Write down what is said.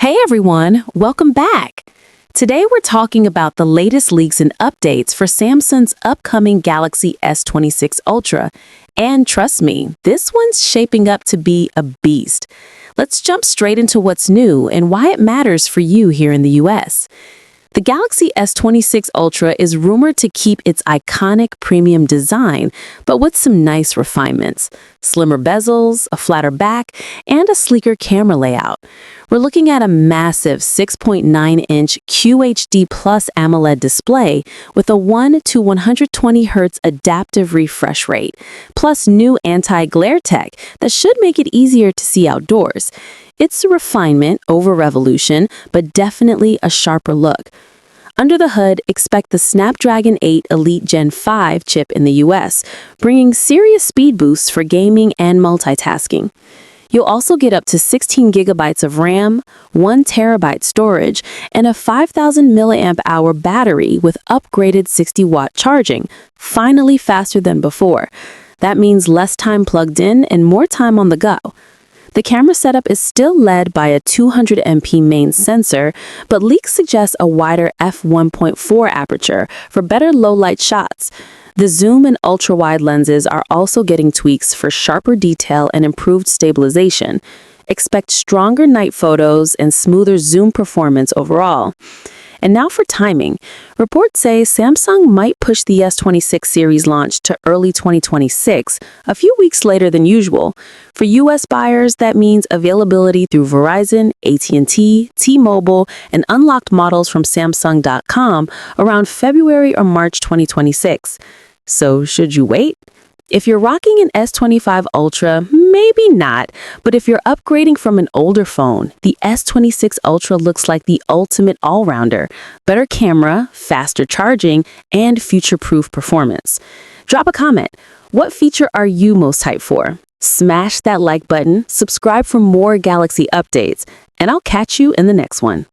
Hey everyone, welcome back. Today we're talking about the latest leaks and updates for Samsung's upcoming Galaxy S26 Ultra. And trust me, this one's shaping up to be a beast. Let's jump straight into what's new and why it matters for you here in the US. The Galaxy S26 Ultra is rumored to keep its iconic premium design, but with some nice refinements. Slimmer bezels, a flatter back, and a sleeker camera layout. We're looking at a massive 6.9-inch QHD Plus AMOLED display with a 1 to 120 Hz adaptive refresh rate, plus new anti-glare tech that should make it easier to see outdoors. It's a refinement over revolution, but definitely a sharper look. Under the hood, expect the Snapdragon 8 Elite Gen 5 chip in the US, bringing serious speed boosts for gaming and multitasking. You'll also get up to 16 gigabytes of RAM, 1 terabyte storage, and a 5,000 milliamp hour battery with upgraded 60-watt charging, finally faster than before. That means less time plugged in and more time on the go. The camera setup is still led by a 200MP main sensor, but leaks suggest a wider f1.4 aperture for better low-light shots. The zoom and ultra-wide lenses are also getting tweaks for sharper detail and improved stabilization. Expect stronger night photos and smoother zoom performance overall. And now for timing. Reports say Samsung might push the S26 series launch to early 2026, a few weeks later than usual. For US buyers, that means availability through Verizon, AT&T, T-Mobile, and unlocked models from Samsung.com around February or March 2026. So should you wait? If you're rocking an S25 Ultra, maybe not, but if you're upgrading from an older phone, the S26 Ultra looks like the ultimate all-rounder. Better camera, faster charging, and future-proof performance. Drop a comment. What feature are you most hyped for? Smash that like button, subscribe for more Galaxy updates, and I'll catch you in the next one.